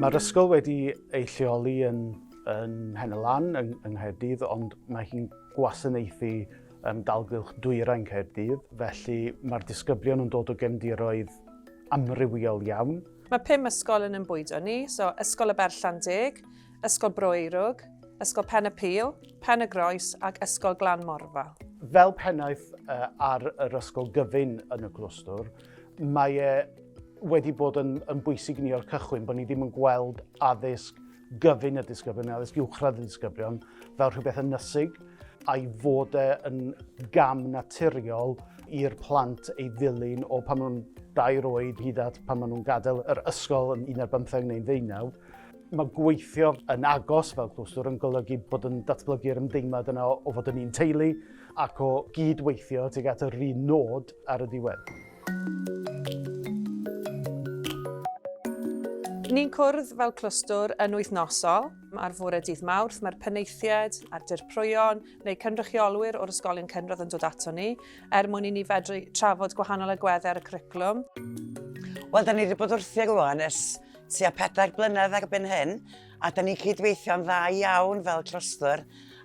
Mae'r ysgol wedi ei lleoli yn Henelan, yng Nghaerdydd, ond mae hi'n gwasanaethu dalgylch dwyrain Caerdydd, felly mae'r disgyblion yn dod o gefndiroedd amrywiol iawn. Mae 5 ysgol yn bwydo ni, so Ysgol y Berllandeg, Ysgol Bro Eirog, Ysgol Pen y Pil, Pen y Groes ac Ysgol Glan Morfa. Fel pennaeth ar yr ysgol gyfun yn y clwstwr, mae wedi bod yn bwysig ni o'r cychwyn bod ni ddim yn gweld addysg gyfun y disgyblion, addysg uwchradd y disgyblion fel rhywbeth ynysig, a'i fod yn gam naturiol i'r plant ei ddilyn o pan maen nhw'n 2 oed hyd at pan maen nhw'n gadael yr ysgol yn 15 neu'n 19. Mae gweithio yn agos fel clwstwr yn golygu bod yn datblygu'r ymdeimlad yna o fod yn un teulu ac o gydweithio tuag at yr un nod ar y diwedd. Ni'n cwrdd fel clwstwr yn wythnosol. Ar fore dydd Mawrth, mae'r penaethiaid a'r dirprwyon neu cynrychiolwyr o'r ysgolion cynradd yn dod ato ni mwyn i ni fedru trafod gwahanol agweddau ar y cwricwlwm. Wel, da ni wedi bod wrthi rwan ers tua 4 blynedd erbyn hyn, a da ni cydweithio'n dda iawn fel clwstwr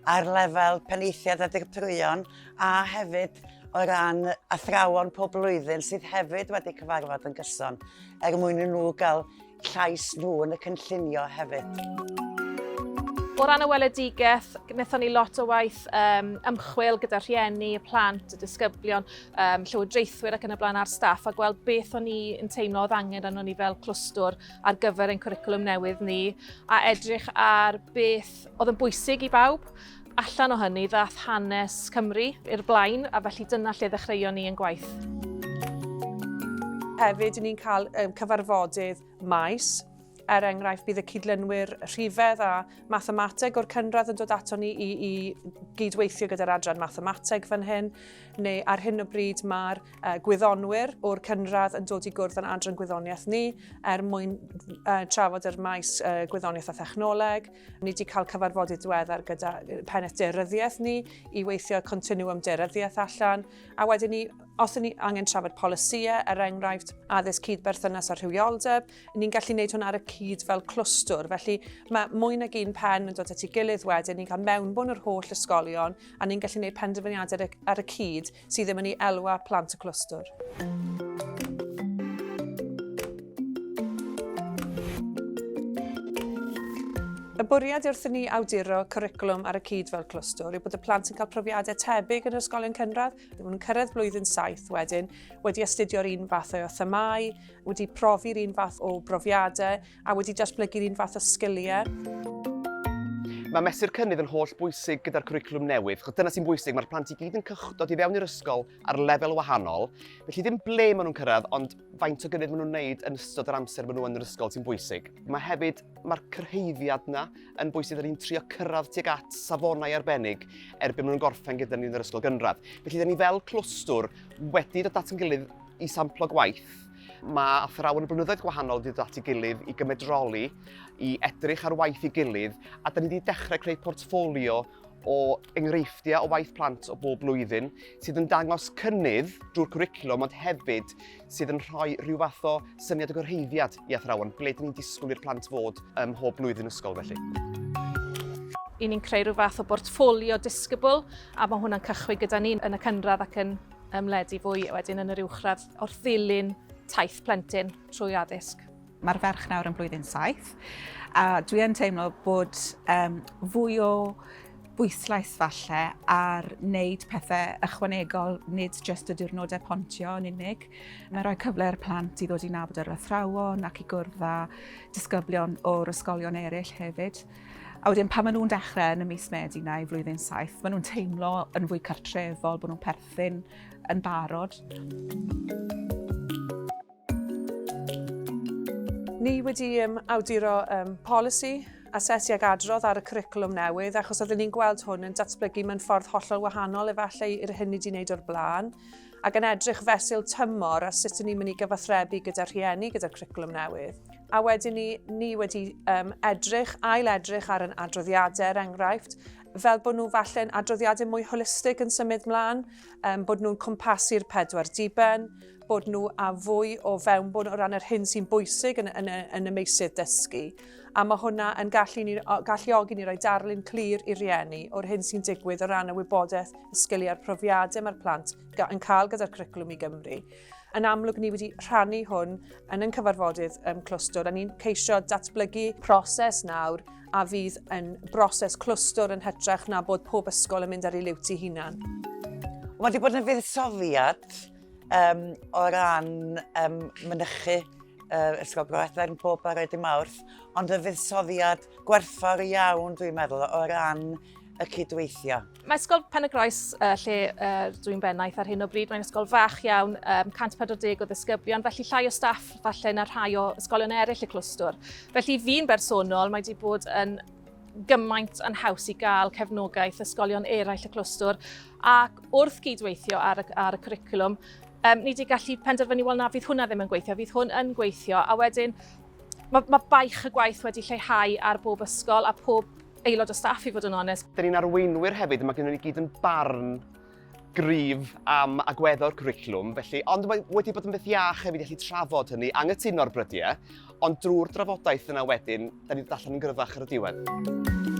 ar lefel penaethiaid a dirprwyon a hefyd o ran athrawon pob blwyddyn sydd hefyd wedi cyfarfod yn gyson mwyn i nhw gael llais nhw yn y cynllunio hefyd. O ran y weledigaeth, wnaethon ni lot o waith ymchwil gyda rhieni, y plant, y disgyblion, llywodraethwyr ac yn y blaen ar staff a gweld beth o'n ni yn teimlo oedd angen arno ni fel clwstwr ar gyfer ein cwricwlwm newydd ni a edrych ar beth oedd yn bwysig i bawb. Allan o hynny ddaeth hanes Cymru i'r blaen a felly dyna lle ddechreuon ni yn gwaith. Hefyd, ni'n cael cyfarfodydd maes. Enghraifft, bydd y cydlynwyr rhifedd a mathemateg o'r cynradd yn dod ato ni i gydweithio gyda'r adran mathemateg fan hyn, neu ar hyn o bryd mae'r gwyddonwyr o'r cynradd yn dod i gwrdd yn adran gwyddoniaeth ni mwyn trafod yr maes gwyddoniaeth a thechnoleg. Ni wedi cael cyfarfodydd diweddar gyda pennaeth deryddiaeth ni i weithio continuum deryddiaeth allan, a wedyn ni, os ni angen trafod polisïau, enghraifft addysg cydberthynas a rhywioldeb, ni'n gallu gwneud hwn ar y cyd fel clwstwr. Felly mae mwy nag un pen yn dod at ei gilydd wedyn, ni'n cael mewnbwn yr holl ysgolion a ni'n gallu gwneud penderfyniadau ar y cyd sydd ddim yn ei elwa plant y clwstwr. Y bwriad wrth i ni awduro cwricwlwm ar y cyd fel clwstwr yw bod y plant yn cael profiadau tebyg yn yr ysgolion cynradd. Maen nhw'n cyrraedd blwyddyn 7 wedyn, wedi astudio'r un fath o themâu, wedi profi'r un fath o brofiadau a wedi datblygu'r un fath o sgiliau. Mae mesur cynnydd yn holl bwysig gyda'r cwricwlwm newydd, achos dyna sy'n bwysig, mae'r plant i gyd yn cychdod i fewn i'r ysgol ar lefel wahanol, felly ddim ble maen nhw'n cyrraedd, ond faint o gynnydd maen nhw'n wneud yn ystod yr amser maen nhw yn yr ysgol sy'n bwysig. Mae'r cyrhaeddiad yna yn bwysig da ni'n trio cyrraedd tuag at safonau arbennig erbyn maen nhw'n gorffen gyda ni yn yr ysgol gynradd. Felly da ni fel clwstwr wedi dod at ein gilydd i samplo gwaith. Mae athrawon y blynyddoedd gwahanol wedi dod at ei gilydd i gymedroli, i edrych ar waith ei gilydd, a da ni wedi dechrau creu portffolio o enghreifftiau o waith plant o bob blwyddyn sydd yn dangos cynnydd drwy'r cwricwlwm, ond hefyd sydd yn rhoi rhyw fath o syniad o gyrhaeddiad i athrawon, ble da ni'n disgwyl i'r plant fod mhob blwyddyn ysgol felly. I ni'n creu rhyw fath o bortffolio disgybl a mae hwnna'n cychwyn gyda ni yn y cynradd ac yn ymledu fwy wedyn yn yr uwchradd o'r ddilyn taith plentyn trwy addysg. Mae'r ferch nawr yn blwyddyn 7 a dwi yn teimlo bod fwy o bwyslais falle ar wneud pethau ychwanegol, nid jyst y diwrnodau pontio yn unig. Mae'n rhoi cyfle i'r plant i ddod i nabod yr athrawon ac i gwrdd â disgyblion o'r ysgolion eraill hefyd. A wedyn pan maen nhw'n dechrau yn y mis Medi na i flwyddyn 7, maen nhw'n teimlo yn fwy cartrefol, bod nhw'n perthyn yn barod. Ni wedi awduro polisi, asesu ag adrodd ar y cwricwlwm newydd, achos oedden ni'n gweld hwn yn datblygu mewn ffordd hollol wahanol efallai i'r hyn ni wedi wneud o'r blaen, ac yn edrych fesul tymor a sut ni'n mynd i gyfathrebu gyda rhieni gyda'r cwricwlwm newydd. A wedyn ni wedi ail-edrych ar yn adroddiadau, enghraifft, fel bod nhw falle'n adroddiadau mwy holistig yn symud mlaen, bod nhw'n cwmpasu'r 4 diben, bod nhw a fwy o fewnbwn o ran yr hyn sy'n bwysig yn y meysydd dysgu. A mae hwnna yn galluogi ni roi darlun clir i rieni o'r hyn sy'n digwydd o ran y wybodaeth, y sgiliau'r profiadau mae'r plant yn cael gyda'r cwricwlwm i Gymru. Yn amlwg ni wedi rhannu hwn yn ein cyfarfodydd clwstwr, a ni'n ceisio datblygu proses nawr a fydd yn broses clwstwr yn hytrach na bod pob ysgol yn mynd ar ei liwt ei hunan. Mae wedi bod yn fuddsoddiad o ran mynychu Ysgol Bro Edern pob barod i Mawrth, ond y fuddsoddiad gwerthfawr iawn, dwi'n meddwl, o ran y cydweithio. Mae Ysgol Pen-y-Groes lle dwi'n bennaeth ar hyn o bryd. Mae'n ysgol fach iawn, 140 o ddisgyblion, felly llai o staff falle na rhai o ysgolion eraill y clwstwr. Felly fi'n bersonol, mae wedi bod yn gymaint yn haws i gael cefnogaeth ysgolion eraill y clwstwr, ac wrth gydweithio ar y cwricwlwm, ni wedi gallu penderfynu, wel na, fydd hwnna ddim yn gweithio, fydd hwn yn gweithio, a wedyn mae baich y gwaith wedi lleihau ar bob ysgol a pob aelod o staff i fod yn onest. Dyn ni'n arweinwyr hefyd, mae gennym ni gyd yn barn gryf am agweddo'r cwricwlwm, felly, ond wedi bod yn beth iach hefyd i allu trafod hynny, anghytuno'r brydiau, ond drwy'r drafodaeth yna wedyn, da ni wedi allan yn gryfach ar y diwedd.